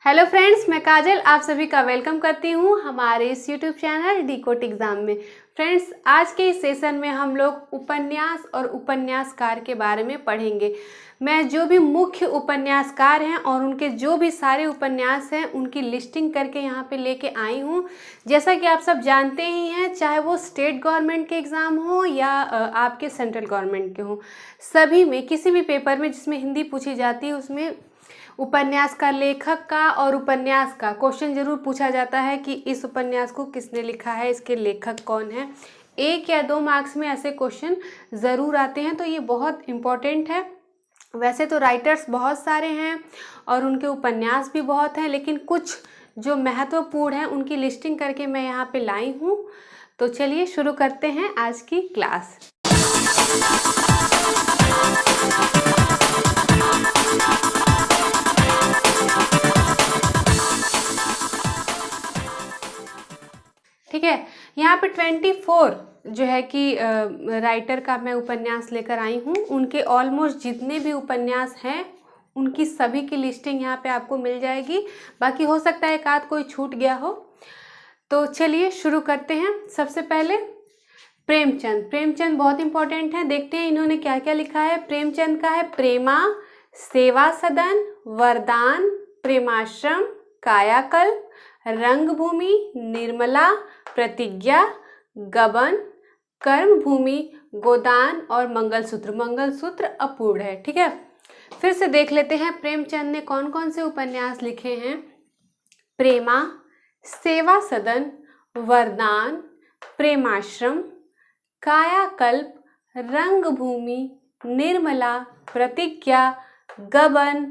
Hello friends, मैं काजल आप सभी का वेलकम करती हूँ हमारे इस यूट्यूब चैनल डिकोड एग्ज़ाम में। फ्रेंड्स, आज के इस सेशन में हम लोग उपन्यास और उपन्यासकार के बारे में पढ़ेंगे। मैं जो भी मुख्य उपन्यासकार हैं और उनके जो भी सारे उपन्यास हैं उनकी लिस्टिंग करके यहाँ पे लेके आई हूँ। जैसा कि आप सब जानते ही हैं, चाहे वो स्टेट गवर्नमेंट के एग्ज़ाम हो या आपके सेंट्रल गवर्नमेंट के हो, सभी में किसी भी पेपर में जिसमें हिंदी पूछी जाती है उसमें उपन्यास का लेखक का और उपन्यास का क्वेश्चन जरूर पूछा जाता है कि इस उपन्यास को किसने लिखा है, इसके लेखक कौन है। 1 या 2 मार्क्स में ऐसे क्वेश्चन ज़रूर आते हैं, तो ये बहुत इम्पोर्टेंट है। वैसे तो राइटर्स बहुत सारे हैं और उनके उपन्यास भी बहुत हैं, लेकिन कुछ जो महत्वपूर्ण हैं उनकी लिस्टिंग करके मैं यहाँ पे लाई हूँ। तो चलिए शुरू करते हैं आज की क्लास। ठीक है, यहाँ पे 24 जो है कि राइटर का मैं उपन्यास लेकर आई हूँ। उनके ऑलमोस्ट जितने भी उपन्यास हैं उनकी सभी की लिस्टिंग यहाँ पे आपको मिल जाएगी। बाकी हो सकता है एक आध कोई छूट गया हो। तो चलिए शुरू करते हैं। सबसे पहले प्रेमचंद बहुत इंपॉर्टेंट है। देखते हैं इन्होंने क्या क्या लिखा है। प्रेमचंद का है प्रेमा, सेवा सदन, वरदान, प्रेमाश्रम, कायाकल्प, रंगभूमि, निर्मला, प्रतिज्ञा, गबन, कर्मभूमि, गोदान और मंगलसूत्र अपूर्ण है। ठीक है, फिर से देख लेते हैं प्रेमचंद ने कौन कौन से उपन्यास लिखे हैं। प्रेमा, सेवा सदन, वरदान, प्रेमाश्रम, कायाकल्प, रंगभूमि, निर्मला, प्रतिज्ञा, गबन,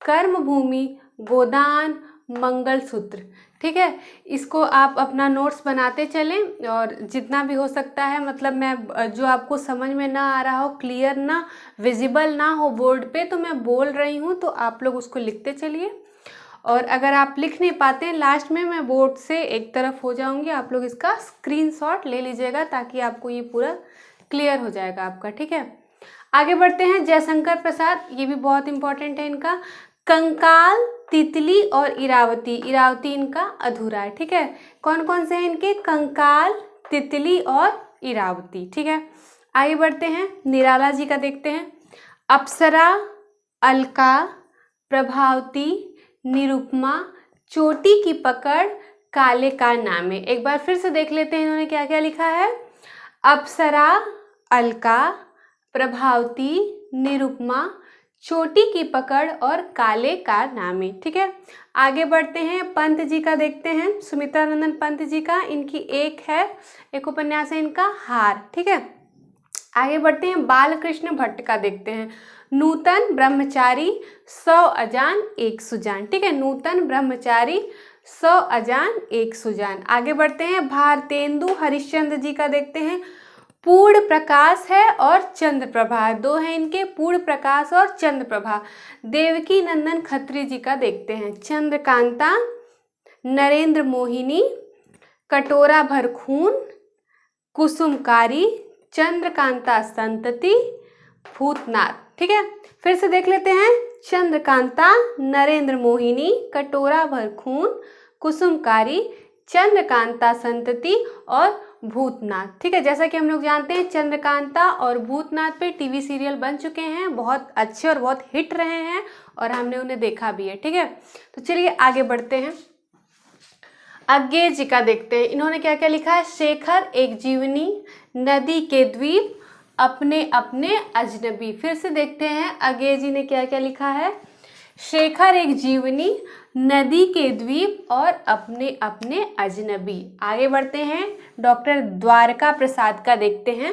कर्मभूमि, गोदान, मंगलसूत्र। ठीक है, इसको आप अपना नोट्स बनाते चलें और जितना भी हो सकता है, मतलब मैं जो आपको समझ में ना आ रहा हो, क्लियर ना विजिबल ना हो बोर्ड पे, तो मैं बोल रही हूँ तो आप लोग उसको लिखते चलिए। और अगर आप लिख नहीं पाते हैं, लास्ट में मैं बोर्ड से एक तरफ हो जाऊंगी, आप लोग इसका स्क्रीनशॉट ले लीजिएगा ताकि आपको ये पूरा क्लियर हो जाएगा आपका। ठीक है, आगे बढ़ते हैं। जयशंकर प्रसाद, ये भी बहुत इंपॉर्टेंट है इनका। कंकाल, तितली और इरावती इनका अधूरा है। ठीक है, कौन कौन से हैं इनके? कंकाल, तितली और इरावती। ठीक है, आगे बढ़ते हैं। निराला जी का देखते हैं। अप्सरा, अलका, प्रभावती, निरुपमा, चोटी की पकड़, काले कारनामे। एक बार फिर से देख लेते हैं इन्होंने क्या क्या लिखा है। अप्सरा, अलका, प्रभावती, निरुपमा, चोटी की पकड़ और काले कारनामे। ठीक है, आगे बढ़ते हैं। पंत जी का देखते हैं। सुमित्रानंदन पंत जी का, इनकी एक उपन्यास है इनका हार। ठीक है, आगे बढ़ते हैं। बालकृष्ण भट्ट का देखते हैं। नूतन ब्रह्मचारी, 100 अजान एक सुजान। ठीक है, नूतन ब्रह्मचारी, 100 अजान एक सुजान। आगे बढ़ते हैं। भारतेंदु हरिश्चंद्र जी का देखते हैं। पूर्ण प्रकाश है और चंद्र प्रभा, 2 हैं इनके, पूर्ण प्रकाश और चंद्र प्रभा। देवकी नंदन खत्री जी का देखते हैं। चंद्रकांता, नरेंद्र मोहिनी, कटोरा भर खून, कुसुमकारी, चंद्रकांता संतति, भूतनाथ। ठीक है, फिर से देख लेते हैं। चंद्रकांता, नरेंद्र मोहिनी, कटोरा भर खून, कुसुमकारी, चंद्रकांता संतति और भूतनाथ। ठीक है, जैसा कि हम लोग जानते हैं चंद्रकांता और भूतनाथ पे टीवी सीरियल बन चुके हैं, बहुत अच्छे और बहुत हिट रहे हैं और हमने उन्हें देखा भी है। ठीक है, तो चलिए आगे बढ़ते हैं। अज्ञे जी का देखते हैं। इन्होंने क्या क्या लिखा है। शेखर एक जीवनी, नदी के द्वीप, अपने अपने अजनबी। फिर से देखते हैं अज्ञे जी ने क्या क्या लिखा है। शेखर एक जीवनी, नदी के द्वीप और अपने अपने अजनबी। आगे बढ़ते हैं। डॉक्टर द्वारका प्रसाद का देखते हैं।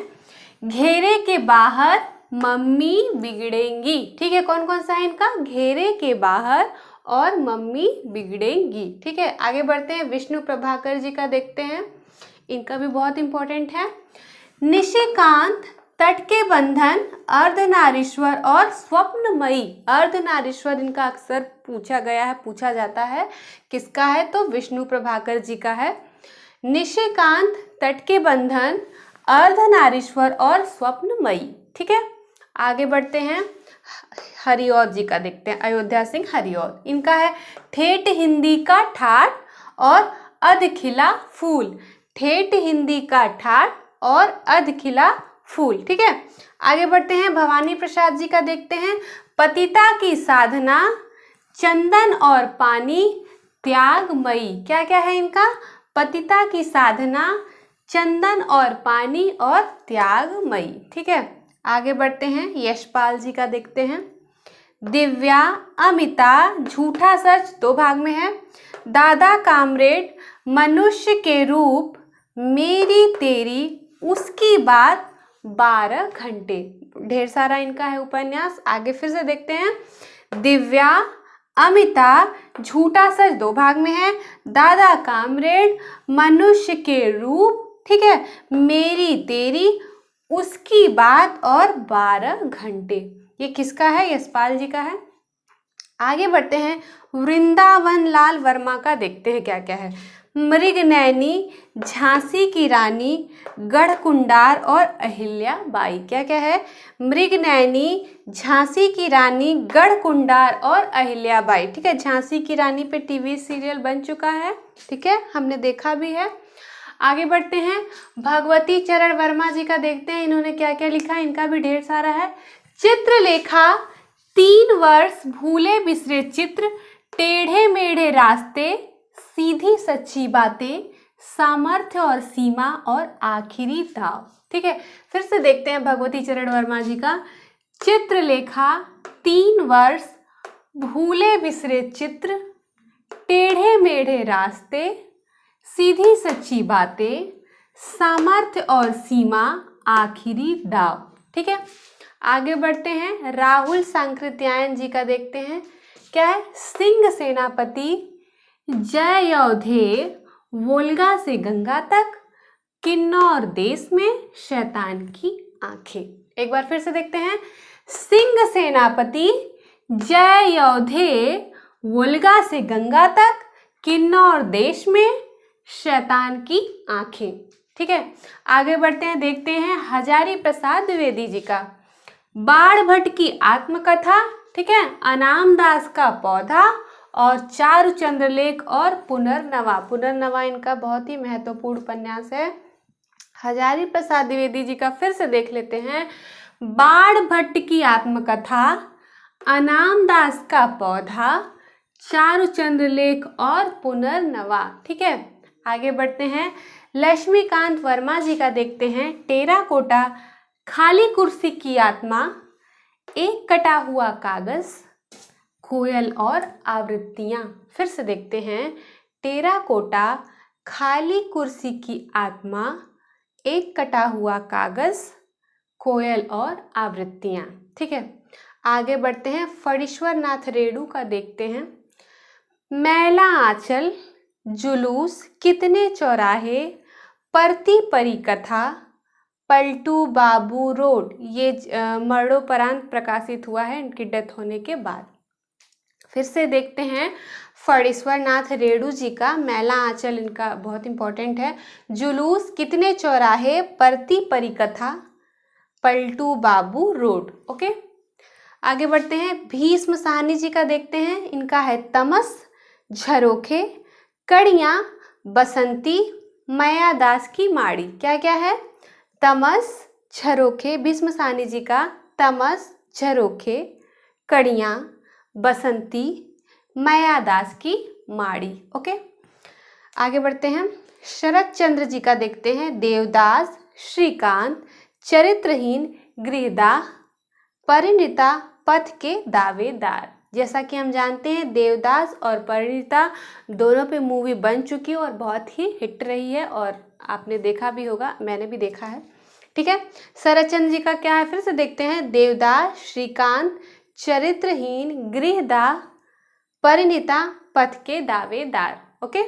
घेरे के बाहर, मम्मी बिगड़ेंगी। ठीक है, कौन कौन सा है इनका? घेरे के बाहर और मम्मी बिगड़ेंगी। ठीक है, आगे बढ़ते हैं। विष्णु प्रभाकर जी का देखते हैं। इनका भी बहुत इंपॉर्टेंट है। निशिकांत, तट के बंधन, अर्धनारीश्वर और स्वप्नमयी। अर्धनारीश्वर इनका अक्सर पूछा जाता है, किसका है? तो विष्णु प्रभाकर जी का है। निशिकांत, तट के बंधन, अर्धनारीश्वर और स्वप्नमयी। ठीक है, आगे बढ़ते हैं। हरिऔध जी का देखते हैं, अयोध्या सिंह हरिऔध। इनका है ठेठ हिंदी का ठाठ और अध खिला फूल। ठेठ हिंदी का ठाठ और अध खिला फूल। ठीक है, आगे बढ़ते हैं। भवानी प्रसाद जी का देखते हैं, पतिता की साधना, चंदन और पानी, त्यागमयी। क्या क्या है इनका? पतिता की साधना, चंदन और पानी और त्यागमयी। ठीक है, आगे बढ़ते हैं। यशपाल जी का देखते हैं, दिव्या, अमिता, झूठा सच, 2 भाग में है। दादा कामरेड, मनुष्य के रूप, मेरी तेरी, उसकी बात, 12 घंटे। ढेर सारा इनका है उपन्यास। आगे फिर से देखते हैं। दिव्या, अमिता, झूठा सच 2 भाग में है। दादा कामरेड, मनुष्य के रूप, ठीक है, मेरी तेरी, उसकी बात और 12 घंटे। ये किसका है? यशपाल जी का है। आगे बढ़ते हैं। वृंदावन लाल वर्मा का देखते हैं क्या क्या है। मृगनयनी, झांसी की रानी, गढ़कुंडार और अहिल्या बाई। क्या क्या है? मृगनयनी, झांसी की रानी, गढ़कुंडार और अहिल्या बाई। ठीक है, झांसी की रानी पे टीवी सीरियल बन चुका है। ठीक है, हमने देखा भी है। आगे बढ़ते हैं। भगवती चरण वर्मा जी का देखते हैं, इन्होंने क्या क्या लिखा है। इनका भी ढेर सारा है। चित्रलेखा, 3 वर्ष, भूले बिसरे चित्र, टेढ़े मेढ़े रास्ते, सीधी सच्ची बातें, सामर्थ्य और सीमा और आखिरी दाव। ठीक है, फिर से देखते हैं भगवती चरण वर्मा जी का। चित्रलेखा, 3 वर्ष, भूले बिसरे चित्र, टेढ़े मेढ़े रास्ते, सीधी सच्ची बातें, सामर्थ्य और सीमा, आखिरी दाव। ठीक है, आगे बढ़ते हैं। राहुल सांकृत्यायन जी का देखते हैं, क्या है? सिंह सेनापति, जययोधेय, वोल्गा से गंगा तक, किन्नौर देश में, शैतान की आंखें। एक बार फिर से देखते हैं। सिंह सेनापति, जययोधेय, वोल्गा से गंगा तक, किन्नौर देश में, शैतान की आंखें। ठीक है, आगे बढ़ते हैं। देखते हैं हजारी प्रसाद द्विवेदी जी का, बाणभट्ट की आत्मकथा, ठीक है, अनाम दास का पौधा और चारु चंद्रलेख और पुनर्नवा। पुनर्नवा इनका बहुत ही महत्वपूर्ण उपन्यास है। हजारी प्रसाद द्विवेदी जी का फिर से देख लेते हैं। बाणभट्ट की आत्मकथा, अनाम दास का पौधा, चारु चंद्रलेख और पुनर्नवा। ठीक है, आगे बढ़ते हैं। लक्ष्मीकांत वर्मा जी का देखते हैं। टेराकोटा, खाली कुर्सी की आत्मा, एक कटा हुआ कागज, कोयल और आवृत्तियां। फिर से देखते हैं। टेराकोटा, खाली कुर्सी की आत्मा, एक कटा हुआ कागज, कोयल और आवृत्तियां। ठीक है, आगे बढ़ते हैं। फणीश्वर नाथ रेणु का देखते हैं। मैला आंचल, जुलूस, कितने चौराहे, परती परी कथा, पलटू बाबू रोड। ये मरणोपरांत प्रकाशित हुआ है इनकी डेथ होने के बाद। फिर से देखते हैं फणीश्वर नाथ रेणु जी का। मैला आंचल इनका बहुत इंपॉर्टेंट है। जुलूस, कितने चौराहे, परती परी कथा, पलटू बाबू रोड। ओके, आगे बढ़ते हैं। भीष्म साहनी जी का देखते हैं। इनका है तमस, झरोखे, कड़ियाँ, बसंती, मायादास की माड़ी। क्या क्या है? तमस, झरोखे, भीष्म साहनी जी का तमस, झरोखे, कड़ियाँ, बसंती, मायादास की माड़ी। ओके, आगे बढ़ते हैं। शरद चंद्र जी का देखते हैं। देवदास, श्रीकांत, चरित्रहीन, गृहदाह, परिणीता, पथ के दावेदार। जैसा कि हम जानते हैं देवदास और परिणीता दोनों पे मूवी बन चुकी है और बहुत ही हिट रही है और आपने देखा भी होगा, मैंने भी देखा है। ठीक है, शरद चंद्र जी का क्या है फिर से देखते हैं। देवदास, श्रीकांत, चरित्रहीन, गृहदाह, परिणीता, पथ के दावेदार। ओके,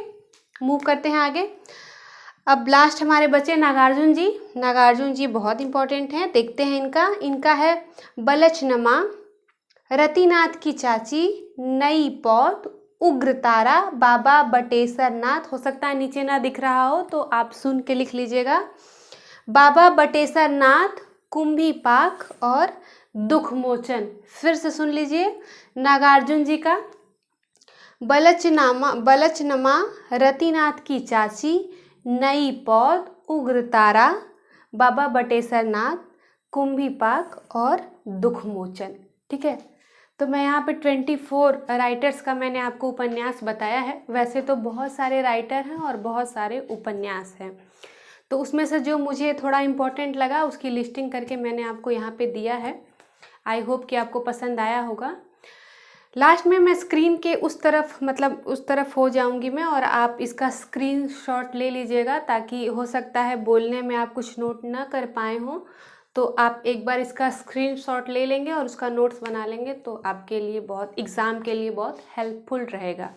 मूव करते हैं आगे। अब लास्ट हमारे बचे नागार्जुन जी। नागार्जुन जी बहुत इंपॉर्टेंट हैं, देखते हैं इनका है बलचनमा, रतिनाथ की चाची, नई पौत, उग्रतारा, बाबा बटेश्वर नाथ। हो सकता है नीचे ना दिख रहा हो तो आप सुन के लिख लीजिएगा। बाबा बटेश्वर नाथ, कुंभी पाक और दुख मोचन, फिर से सुन लीजिए, नागार्जुन जी का बलचनमा रतिनाथ की चाची, नई पौध, उग्रतारा, बाबा बटेश्वर नाथ, कुंभीपाक और दुखमोचन। ठीक है, तो मैं यहाँ पे 24 राइटर्स का मैंने आपको उपन्यास बताया है। वैसे तो बहुत सारे राइटर हैं और बहुत सारे उपन्यास हैं, तो उसमें से जो मुझे थोड़ा इम्पोर्टेंट लगा उसकी लिस्टिंग करके मैंने आपको यहाँ पे दिया है। आई होप कि आपको पसंद आया होगा। लास्ट में मैं स्क्रीन के उस तरफ हो जाऊंगी मैं, और आप इसका स्क्रीनशॉट ले लीजिएगा, ताकि हो सकता है बोलने में आप कुछ नोट ना कर पाए हों, तो आप एक बार इसका स्क्रीनशॉट ले लेंगे और उसका नोट्स बना लेंगे, तो आपके लिए बहुत एग्ज़ाम के लिए बहुत हेल्पफुल रहेगा।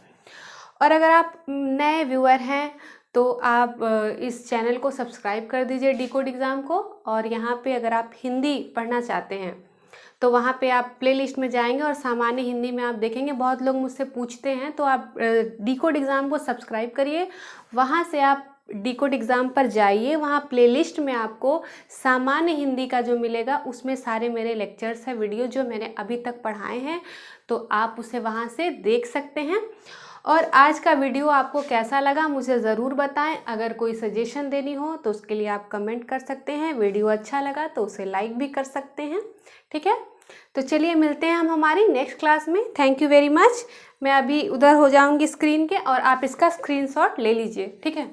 और अगर आप नए व्यूअर हैं तो आप इस चैनल को सब्सक्राइब कर दीजिए डिकोड एग्ज़ाम को। और यहाँ पे अगर आप हिंदी पढ़ना चाहते हैं तो वहाँ पे आप प्लेलिस्ट में जाएंगे और सामान्य हिंदी में आप देखेंगे, बहुत लोग मुझसे पूछते हैं, तो आप डिकोड एग्ज़ाम को सब्सक्राइब करिए, वहाँ से आप डिकोड एग्ज़ाम पर जाइए, वहाँ प्लेलिस्ट में आपको सामान्य हिंदी का जो मिलेगा उसमें सारे मेरे लेक्चर्स हैं, वीडियो जो मैंने अभी तक पढ़ाए हैं, तो आप उसे वहाँ से देख सकते हैं। और आज का वीडियो आपको कैसा लगा मुझे ज़रूर बताएं। अगर कोई सजेशन देनी हो तो उसके लिए आप कमेंट कर सकते हैं। वीडियो अच्छा लगा तो उसे लाइक भी कर सकते हैं। ठीक है, तो चलिए मिलते हैं हम हमारी नेक्स्ट क्लास में। Thank you very much. मैं अभी उधर हो जाऊंगी स्क्रीन के, और आप इसका स्क्रीनशॉट ले लीजिए। ठीक है।